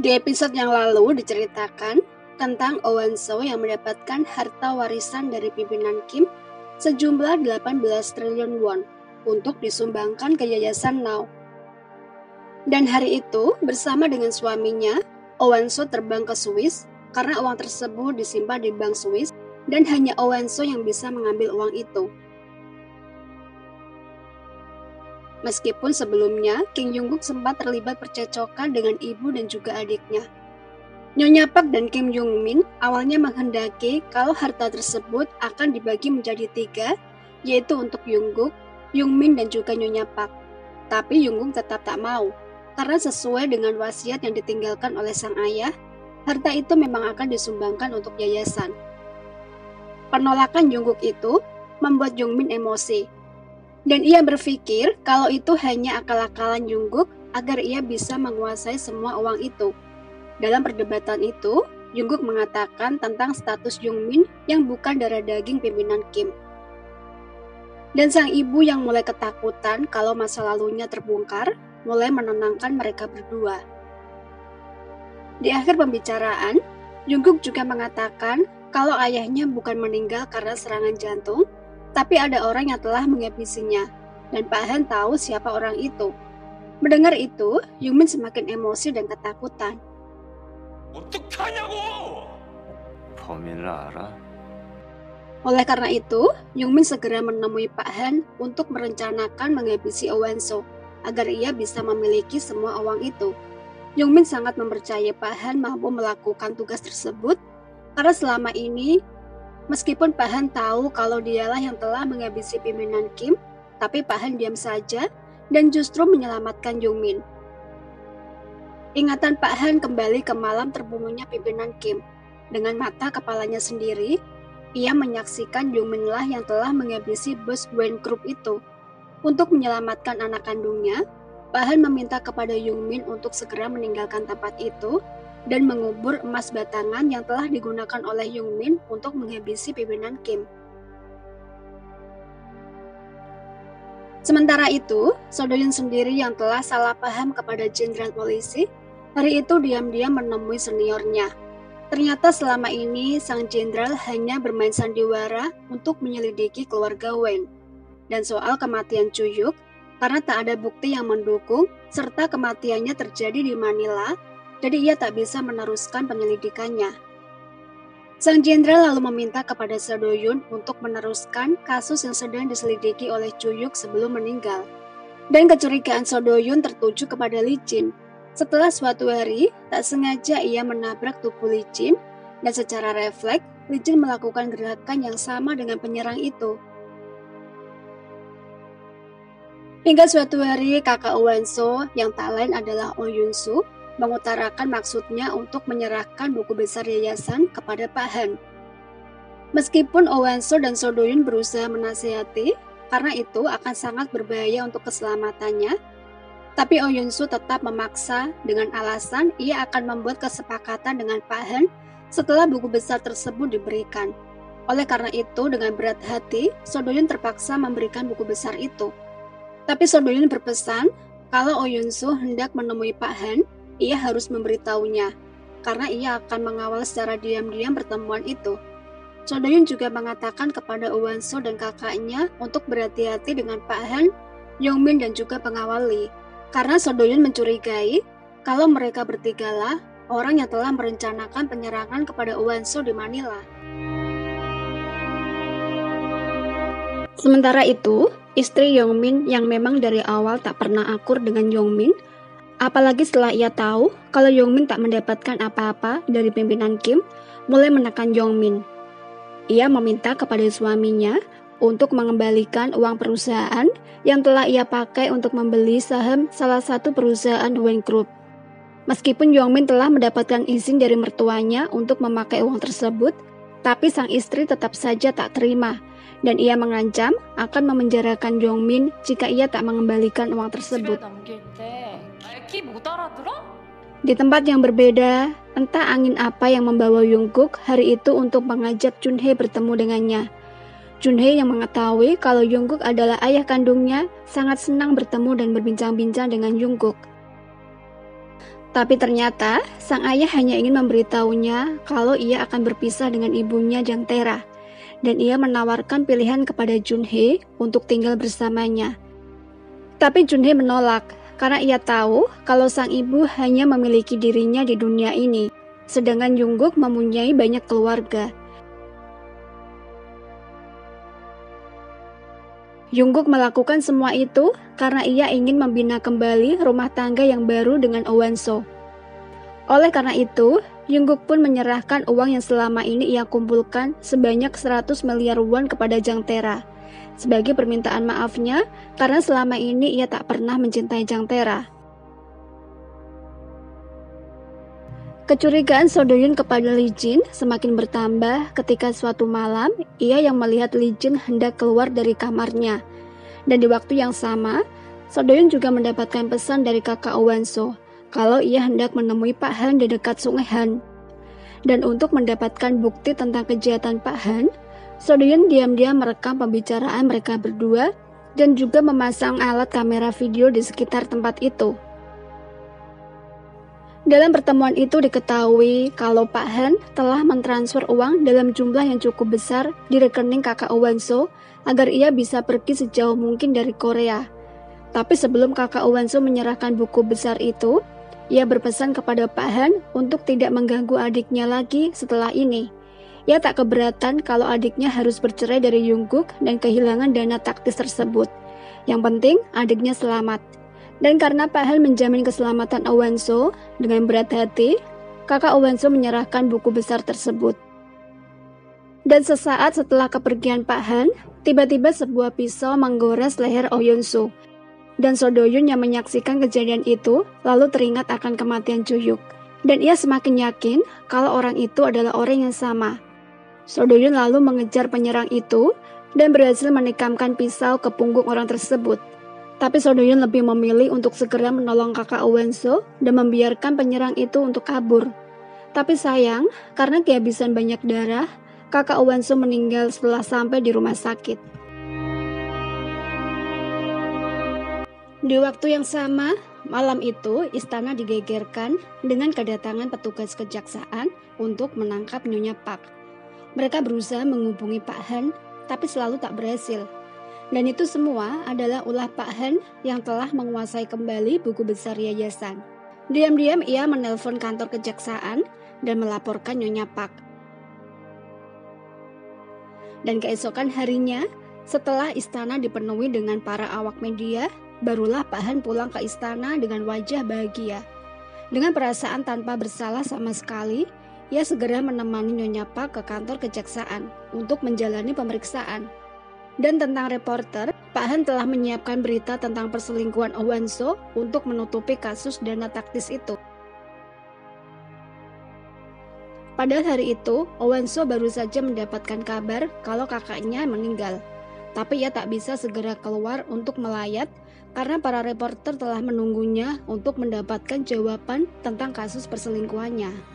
Di episode yang lalu diceritakan tentang Owenso yang mendapatkan harta warisan dari pimpinan Kim sejumlah 18 triliun won untuk disumbangkan ke Yayasan Now. Dan hari itu bersama dengan suaminya, Owenso terbang ke Swiss karena uang tersebut disimpan di bank Swiss dan hanya Owenso yang bisa mengambil uang itu. Meskipun sebelumnya, Kim Jung-kook sempat terlibat percecokan dengan ibu dan juga adiknya. Nyonya Park dan Kim Jung-min awalnya menghendaki kalau harta tersebut akan dibagi menjadi 3, yaitu untuk Jung-kook, Jung-min dan juga Nyonya Park. Tapi Jung-kook tetap tak mau, karena sesuai dengan wasiat yang ditinggalkan oleh sang ayah, harta itu memang akan disumbangkan untuk yayasan. Penolakan Jung-kook itu membuat Jung-min emosi. Dan ia berpikir kalau itu hanya akal-akalan Jung-kook agar ia bisa menguasai semua uang itu. Dalam perdebatan itu, Jung-kook mengatakan tentang status Jung-min yang bukan darah daging pimpinan Kim. Dan sang ibu yang mulai ketakutan kalau masa lalunya terbongkar, mulai menenangkan mereka berdua. Di akhir pembicaraan, Jung-kook juga mengatakan kalau ayahnya bukan meninggal karena serangan jantung, tapi ada orang yang telah menghabisinya, dan Pak Han tahu siapa orang itu. Mendengar itu, Jung-min semakin emosi dan ketakutan. Oleh karena itu, Jung-min segera menemui Pak Han untuk merencanakan menghabisi Owenso, agar ia bisa memiliki semua uang itu. Jung-min sangat mempercayai Pak Han mampu melakukan tugas tersebut, karena selama ini meskipun Pak Han tahu kalau dialah yang telah menghabisi pimpinan Kim, tapi Pak Han diam saja dan justru menyelamatkan Jung-min. Ingatan Pak Han kembali ke malam terbunuhnya pimpinan Kim. Dengan mata kepalanya sendiri, ia menyaksikan Jung-min lah yang telah menghabisi bos Wayne Group itu. Untuk menyelamatkan anak kandungnya, Pak Han meminta kepada Jung-min untuk segera meninggalkan tempat itu dan mengubur emas batangan yang telah digunakan oleh Jung-min untuk menghabisi pimpinan Kim. Sementara itu, So-do-yoon sendiri yang telah salah paham kepada jenderal polisi, hari itu diam-diam menemui seniornya. Ternyata selama ini sang jenderal hanya bermain sandiwara untuk menyelidiki keluarga Wayne. Dan soal kematian Choo-hyuk, karena tak ada bukti yang mendukung, serta kematiannya terjadi di Manila, jadi ia tak bisa meneruskan penyelidikannya. Sang jenderal lalu meminta kepada So-do-yoon untuk meneruskan kasus yang sedang diselidiki oleh Choo-hyuk sebelum meninggal. Dan kecurigaan So-do-yoon tertuju kepada Lee Jin. Setelah suatu hari, tak sengaja ia menabrak tubuh Lee Jin, dan secara refleks, Lee Jin melakukan gerakan yang sama dengan penyerang itu. Hingga suatu hari, kakak Owenso yang tak lain adalah Oh Yun-soo mengutarakan maksudnya untuk menyerahkan buku besar yayasan kepada Pak Han. Meskipun Owenso dan So-do-yoon berusaha menasihati, karena itu akan sangat berbahaya untuk keselamatannya, tapi Oh Yun-soo tetap memaksa dengan alasan ia akan membuat kesepakatan dengan Pak Han setelah buku besar tersebut diberikan. Oleh karena itu, dengan berat hati, So-do-yoon terpaksa memberikan buku besar itu. Tapi So-do-yoon berpesan kalau Oh Yun-soo hendak menemui Pak Han, ia harus memberitahunya, karena ia akan mengawal secara diam-diam pertemuan itu. So-do-yoon juga mengatakan kepada Owenso dan kakaknya untuk berhati-hati dengan Pak Han, Jung-min dan juga pengawal Lee, karena So-do-yoon mencurigai kalau mereka bertigalah orang yang telah merencanakan penyerangan kepada Owenso di Manila. Sementara itu, istri Jung-min yang memang dari awal tak pernah akur dengan Jung-min, apalagi setelah ia tahu kalau Jung-min tak mendapatkan apa-apa dari pimpinan Kim, mulai menekan Jung-min. Ia meminta kepada suaminya untuk mengembalikan uang perusahaan yang telah ia pakai untuk membeli saham salah satu perusahaan Wayne Group. Meskipun Jung-min telah mendapatkan izin dari mertuanya untuk memakai uang tersebut, tapi sang istri tetap saja tak terima, dan ia mengancam akan memenjarakan Jung-min jika ia tak mengembalikan uang tersebut. Di tempat yang berbeda, entah angin apa yang membawa Jung-kook hari itu untuk mengajak Chun-hye bertemu dengannya. Chun-hye yang mengetahui kalau Jung-kook adalah ayah kandungnya sangat senang bertemu dan berbincang-bincang dengan Jung-kook. Tapi ternyata sang ayah hanya ingin memberitahunya kalau ia akan berpisah dengan ibunya Jang Tera, dan ia menawarkan pilihan kepada Junhee untuk tinggal bersamanya. Tapi Junhee menolak karena ia tahu kalau sang ibu hanya memiliki dirinya di dunia ini, sedangkan Jungkook mempunyai banyak keluarga. Jungkook melakukan semua itu karena ia ingin membina kembali rumah tangga yang baru dengan Owanso. Oleh karena itu, Jungkook pun menyerahkan uang yang selama ini ia kumpulkan sebanyak 100 miliar won kepada Jang Tera sebagai permintaan maafnya karena selama ini ia tak pernah mencintai Jang Tera. Kecurigaan So Do-yoon kepada Lee Jin semakin bertambah ketika suatu malam ia yang melihat Lee Jin hendak keluar dari kamarnya. Dan di waktu yang sama, So Do-yoon juga mendapatkan pesan dari kakak Owanso kalau ia hendak menemui Pak Han di dekat Sungai Han. Dan untuk mendapatkan bukti tentang kejahatan Pak Han, So Do-yoon diam-diam merekam pembicaraan mereka berdua dan juga memasang alat kamera video di sekitar tempat itu. Dalam pertemuan itu diketahui kalau Pak Han telah mentransfer uang dalam jumlah yang cukup besar di rekening kakak Owanso agar ia bisa pergi sejauh mungkin dari Korea. Tapi sebelum kakak Owanso menyerahkan buku besar itu, ia berpesan kepada Pak Han untuk tidak mengganggu adiknya lagi setelah ini. Ia tak keberatan kalau adiknya harus bercerai dari Jungkook dan kehilangan dana taktis tersebut. Yang penting adiknya selamat. Dan karena Pak Han menjamin keselamatan Owanso, dengan berat hati, kakak Owanso menyerahkan buku besar tersebut. Dan sesaat setelah kepergian Pak Han, tiba-tiba sebuah pisau menggores leher Oh Yeon-soo. Dan So Do-yoon yang menyaksikan kejadian itu, lalu teringat akan kematian Ju-hyuk. Dan ia semakin yakin kalau orang itu adalah orang yang sama. So Do-yoon lalu mengejar penyerang itu, dan berhasil menikamkan pisau ke punggung orang tersebut. Tapi So Do-yoon lebih memilih untuk segera menolong kakak Owanso dan membiarkan penyerang itu untuk kabur. Tapi sayang, karena kehabisan banyak darah, kakak Owanso meninggal setelah sampai di rumah sakit. Di waktu yang sama, malam itu istana digegerkan dengan kedatangan petugas kejaksaan untuk menangkap Nyonya Park. Mereka berusaha menghubungi Pak Han, tapi selalu tak berhasil. Dan itu semua adalah ulah Pak Han yang telah menguasai kembali buku besar yayasan. Diam-diam ia menelpon kantor kejaksaan dan melaporkan Nyonya Park. Dan keesokan harinya, setelah istana dipenuhi dengan para awak media, barulah Pak Han pulang ke istana dengan wajah bahagia. Dengan perasaan tanpa bersalah sama sekali, ia segera menemani Nyonya Park ke kantor kejaksaan untuk menjalani pemeriksaan. Dan tentang reporter, Pak Han telah menyiapkan berita tentang perselingkuhan Owanso untuk menutupi kasus dana taktis itu. Padahal hari itu, Owanso baru saja mendapatkan kabar kalau kakaknya meninggal. Tapi ia tak bisa segera keluar untuk melayat karena para reporter telah menunggunya untuk mendapatkan jawaban tentang kasus perselingkuhannya.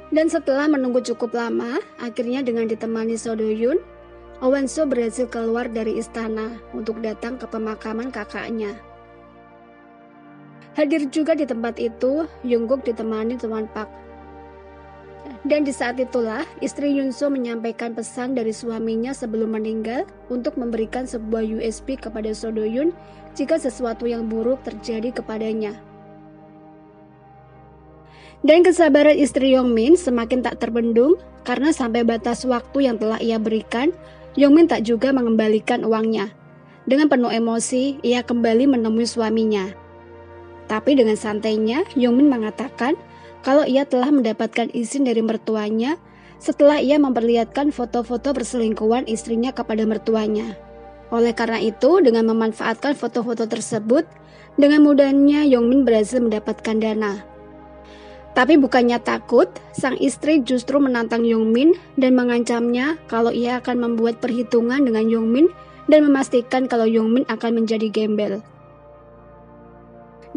Dan setelah menunggu cukup lama, akhirnya dengan ditemani So Do-yoon, Owanso berhasil keluar dari istana untuk datang ke pemakaman kakaknya. Hadir juga di tempat itu, Jungkook ditemani teman Park. Dan di saat itulah, istri Yoon-soo menyampaikan pesan dari suaminya sebelum meninggal untuk memberikan sebuah USB kepada So Do-yoon jika sesuatu yang buruk terjadi kepadanya. Dan kesabaran istri Yongmin semakin tak terbendung karena sampai batas waktu yang telah ia berikan, Yongmin tak juga mengembalikan uangnya. Dengan penuh emosi, ia kembali menemui suaminya. Tapi dengan santainya, Yongmin mengatakan kalau ia telah mendapatkan izin dari mertuanya setelah ia memperlihatkan foto-foto perselingkuhan istrinya kepada mertuanya. Oleh karena itu, dengan memanfaatkan foto-foto tersebut, dengan mudahnya Yongmin berhasil mendapatkan dana. Tapi bukannya takut, sang istri justru menantang Yongmin dan mengancamnya kalau ia akan membuat perhitungan dengan Yongmin dan memastikan kalau Yongmin akan menjadi gembel.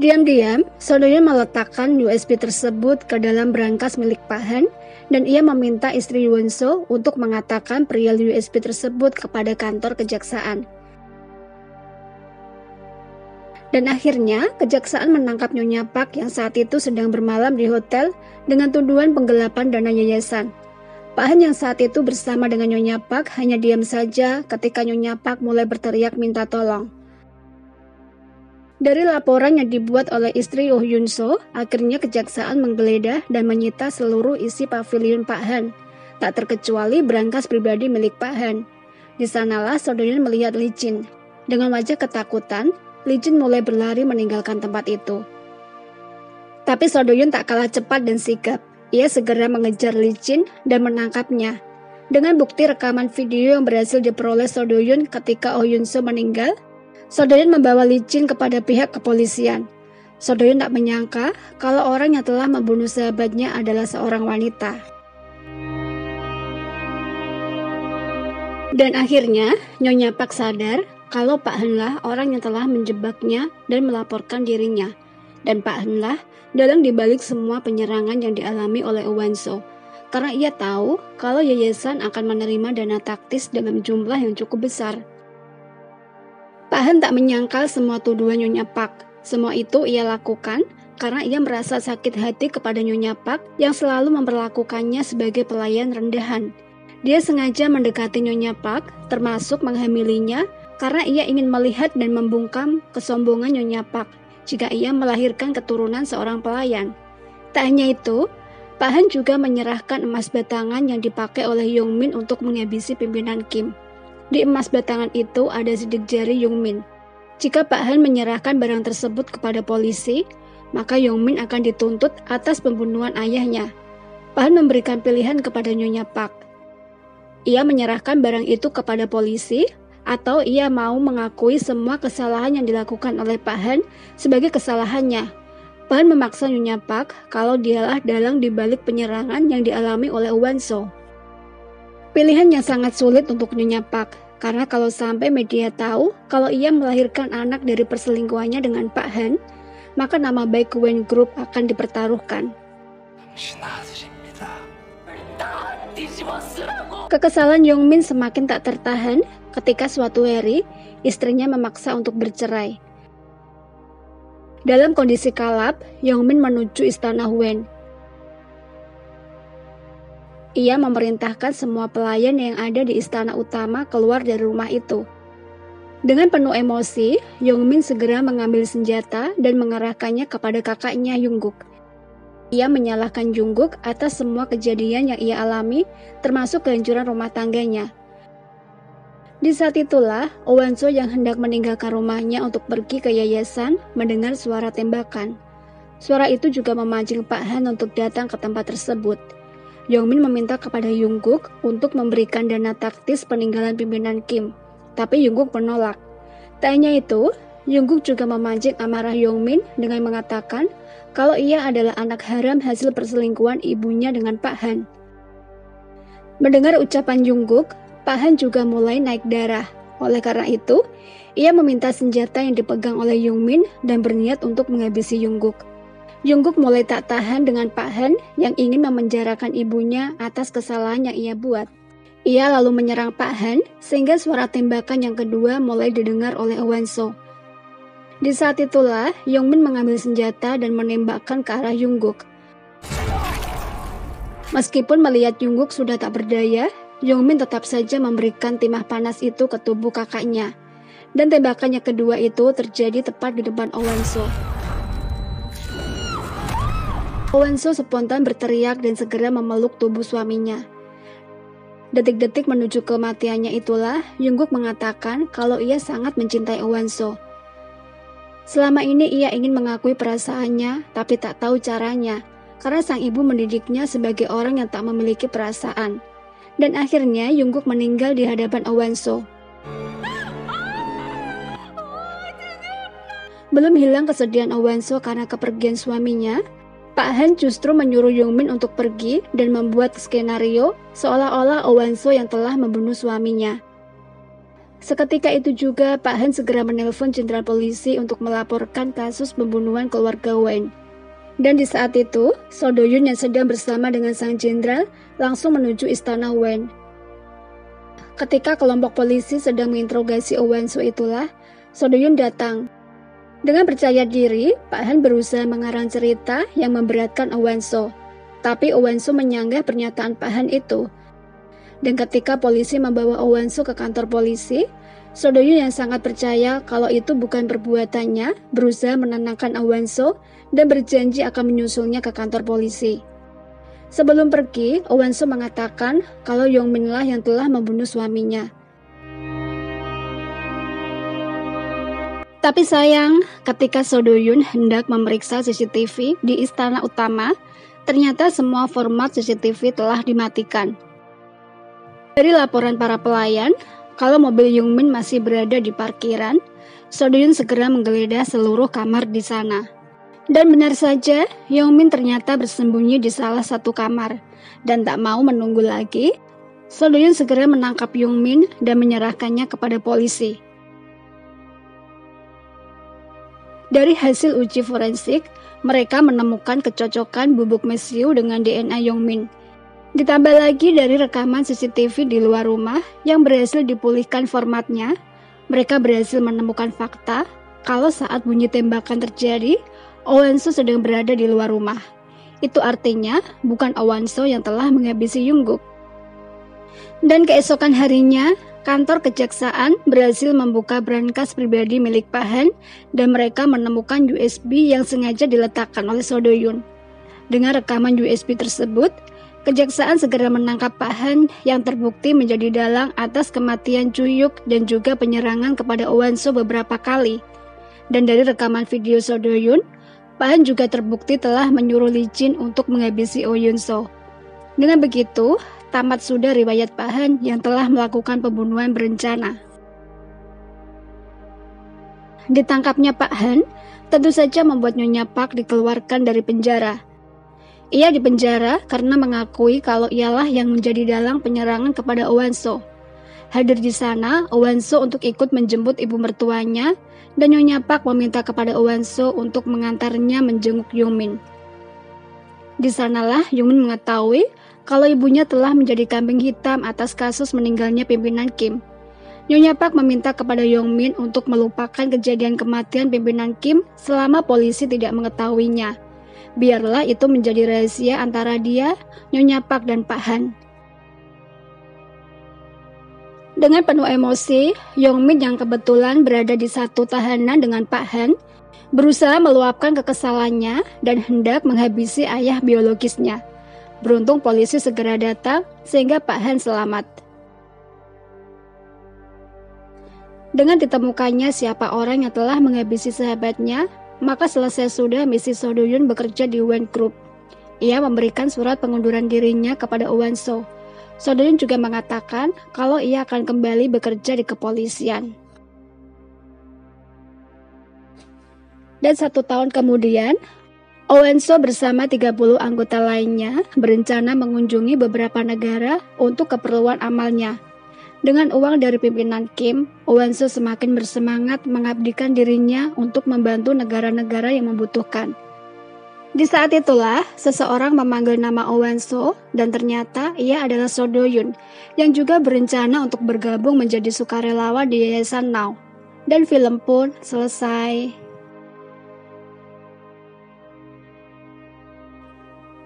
Diam-diam, So Do-yoon meletakkan USB tersebut ke dalam brankas milik Pak Han dan ia meminta istri Yoon-soo untuk mengatakan perihal USB tersebut kepada kantor kejaksaan. Dan akhirnya, kejaksaan menangkap Nyonya Park yang saat itu sedang bermalam di hotel dengan tuduhan penggelapan dana yayasan. Pak Han yang saat itu bersama dengan Nyonya Park hanya diam saja ketika Nyonya Park mulai berteriak minta tolong. Dari laporan yang dibuat oleh istri Oh Yun So, akhirnya kejaksaan menggeledah dan menyita seluruh isi pavilion Pak Han, tak terkecuali berangkas pribadi milik Pak Han. Di sanalah So Do-yun melihat Lee Jin. Dengan wajah ketakutan, Lee Jin mulai berlari meninggalkan tempat itu. Tapi So Do-yun tak kalah cepat dan sigap. Ia segera mengejar Lee Jin dan menangkapnya. Dengan bukti rekaman video yang berhasil diperoleh So Do-yun ketika Oh Yun So meninggal, So Do-yun membawa Lee Jin kepada pihak kepolisian. So Do-yun tak menyangka kalau orang yang telah membunuh sahabatnya adalah seorang wanita. Dan akhirnya, Nyonya Park sadar kalau Pak Han lah orang yang telah menjebaknya dan melaporkan dirinya. Dan Pak Han lah dalang dibalik semua penyerangan yang dialami oleh Oh Wan-so. Karena ia tahu kalau yayasan akan menerima dana taktis dalam jumlah yang cukup besar. Pak Han tak menyangkal semua tuduhan Nyonya Park. Semua itu ia lakukan karena ia merasa sakit hati kepada Nyonya Park yang selalu memperlakukannya sebagai pelayan rendahan. Dia sengaja mendekati Nyonya Park, termasuk menghamilinya, karena ia ingin melihat dan membungkam kesombongan Nyonya Park jika ia melahirkan keturunan seorang pelayan. Tak hanya itu, Pak Han juga menyerahkan emas batangan yang dipakai oleh Yong-min untuk menghabisi pimpinan Kim. Di emas batangan itu ada sidik jari Yong-min. Jika Pak Han menyerahkan barang tersebut kepada polisi, maka Yong-min akan dituntut atas pembunuhan ayahnya. Pak Han memberikan pilihan kepada Nyonya Park. Ia menyerahkan barang itu kepada polisi, atau ia mau mengakui semua kesalahan yang dilakukan oleh Pak Han sebagai kesalahannya. Pak Han memaksa Nyonya Park kalau dialah dalang dibalik penyerangan yang dialami oleh Oh Wan-so. Pilihan yang sangat sulit untuk Nyonya Park, karena kalau sampai media tahu kalau ia melahirkan anak dari perselingkuhannya dengan Pak Han, maka nama baik Wen Group akan dipertaruhkan. Kekesalan Yong-min semakin tak tertahan ketika suatu hari istrinya memaksa untuk bercerai. Dalam kondisi kalap, Yong-min menuju istana Huen. Ia memerintahkan semua pelayan yang ada di istana utama keluar dari rumah itu. Dengan penuh emosi, Yong-min segera mengambil senjata dan mengarahkannya kepada kakaknya Yungguk. Ia menyalahkan Jungkook atas semua kejadian yang ia alami, termasuk kehancuran rumah tangganya. Di saat itulah, Oh Wan-so yang hendak meninggalkan rumahnya untuk pergi ke yayasan mendengar suara tembakan. Suara itu juga memancing Pak Han untuk datang ke tempat tersebut. Yong-min meminta kepada Jungkook untuk memberikan dana taktis peninggalan pimpinan Kim, tapi Jungkook menolak. Tak hanya itu, Jungkook juga memancing amarah Yong-min dengan mengatakan kalau ia adalah anak haram hasil perselingkuhan ibunya dengan Pak Han. Mendengar ucapan Jungkook, Pak Han juga mulai naik darah. Oleh karena itu, ia meminta senjata yang dipegang oleh Yong-min dan berniat untuk menghabisi Jungkook. Jungkook mulai tak tahan dengan Pak Han yang ingin memenjarakan ibunya atas kesalahan yang ia buat. Ia lalu menyerang Pak Han sehingga suara tembakan yang kedua mulai didengar oleh Oh Wan-so. Di saat itulah, Yong-min mengambil senjata dan menembakkan ke arah Jungkook. Meskipun melihat Jungkook sudah tak berdaya, Yong-min tetap saja memberikan timah panas itu ke tubuh kakaknya. Dan tembakan yang kedua itu terjadi tepat di depan Oh Wan-so. Oh Wan-so spontan berteriak dan segera memeluk tubuh suaminya. Detik-detik menuju kematiannya itulah, Jungkook mengatakan kalau ia sangat mencintai Oh Wan-so. Selama ini ia ingin mengakui perasaannya, tapi tak tahu caranya, karena sang ibu mendidiknya sebagai orang yang tak memiliki perasaan. Dan akhirnya Jungkook meninggal di hadapan Oh Wan-so. Belum hilang kesedihan Oh Wan-so karena kepergian suaminya, Pak Han justru menyuruh Yong-min untuk pergi dan membuat skenario seolah-olah Oh Wan-so yang telah membunuh suaminya. Seketika itu juga Pak Han segera menelpon jenderal polisi untuk melaporkan kasus pembunuhan keluarga Wen. Dan di saat itu, So Do-yun yang sedang bersama dengan sang jenderal langsung menuju istana Wen. Ketika kelompok polisi sedang menginterogasi Oh Wan-so itulah, So Do-yun datang. Dengan percaya diri, Pak Han berusaha mengarang cerita yang memberatkan Owenso. Tapi Owenso menyanggah pernyataan Pak Han itu. Dan ketika polisi membawa Owenso ke kantor polisi, So Do-yun yang sangat percaya kalau itu bukan perbuatannya, berusaha menenangkan Owenso dan berjanji akan menyusulnya ke kantor polisi. Sebelum pergi, Owenso mengatakan kalau Yongmin lah yang telah membunuh suaminya. Tapi sayang, ketika So Do-yun hendak memeriksa CCTV di istana utama, ternyata semua format CCTV telah dimatikan. Dari laporan para pelayan, kalau mobil Yongmin masih berada di parkiran, So Do-yun segera menggeledah seluruh kamar di sana. Dan benar saja, Yongmin ternyata bersembunyi di salah satu kamar. Dan tak mau menunggu lagi, So Do-yun segera menangkap Yongmin dan menyerahkannya kepada polisi. Dari hasil uji forensik, mereka menemukan kecocokan bubuk mesiu dengan DNA Yongmin. Ditambah lagi dari rekaman CCTV di luar rumah yang berhasil dipulihkan formatnya, mereka berhasil menemukan fakta kalau saat bunyi tembakan terjadi, Owenso sedang berada di luar rumah. Itu artinya bukan Owenso yang telah menghabisi Yongguk. Dan keesokan harinya, kantor kejaksaan berhasil membuka brankas pribadi milik Pak Han dan mereka menemukan USB yang sengaja diletakkan oleh So Do-yun. Dengan rekaman USB tersebut, kejaksaan segera menangkap Pak Han yang terbukti menjadi dalang atas kematian Ju-yuk dan juga penyerangan kepada Owenso beberapa kali. Dan dari rekaman video So Do-yun, Pak Han juga terbukti telah menyuruh Lee Jin untuk menghabisi Oh Yun-so. Dengan begitu, tamat sudah riwayat Pak Han yang telah melakukan pembunuhan berencana. Ditangkapnya Pak Han tentu saja membuat Nyonya Park dikeluarkan dari penjara. Ia dipenjara karena mengakui kalau ialah yang menjadi dalang penyerangan kepada Owenso. Hadir di sana, Owenso untuk ikut menjemput ibu mertuanya dan Nyonya Park meminta kepada Owenso untuk mengantarnya menjenguk Yongmin. Di sanalah Yongmin mengetahui kalau ibunya telah menjadi kambing hitam atas kasus meninggalnya pimpinan Kim. Nyonya Park meminta kepada Yongmin untuk melupakan kejadian kematian pimpinan Kim selama polisi tidak mengetahuinya. Biarlah itu menjadi rahasia antara dia, Nyonya Park dan Pak Han. Dengan penuh emosi, Yongmin yang kebetulan berada di satu tahanan dengan Pak Han, berusaha meluapkan kekesalannya dan hendak menghabisi ayah biologisnya. Beruntung polisi segera datang sehingga Pak Han selamat. Dengan ditemukannya siapa orang yang telah menghabisi sahabatnya, maka selesai sudah misi So Do-yun bekerja di Wen Group. Ia memberikan surat pengunduran dirinya kepada Owenso. So Do-yun juga mengatakan kalau ia akan kembali bekerja di kepolisian. Dan 1 tahun kemudian, Owenso bersama 30 anggota lainnya berencana mengunjungi beberapa negara untuk keperluan amalnya. Dengan uang dari pimpinan Kim, Owenso semakin bersemangat mengabdikan dirinya untuk membantu negara-negara yang membutuhkan. Di saat itulah, seseorang memanggil nama Owenso dan ternyata ia adalah So Do-yun yang juga berencana untuk bergabung menjadi sukarelawan di Yayasan Now. Dan film pun selesai.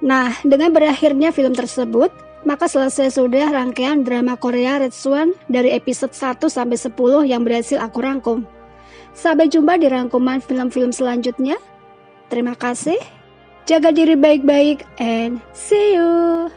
Nah, dengan berakhirnya film tersebut, maka selesai sudah rangkaian drama Korea Red Swan dari episode 1 sampai 10 yang berhasil aku rangkum. Sampai jumpa di rangkuman film-film selanjutnya. Terima kasih. Jaga diri baik-baik and see you.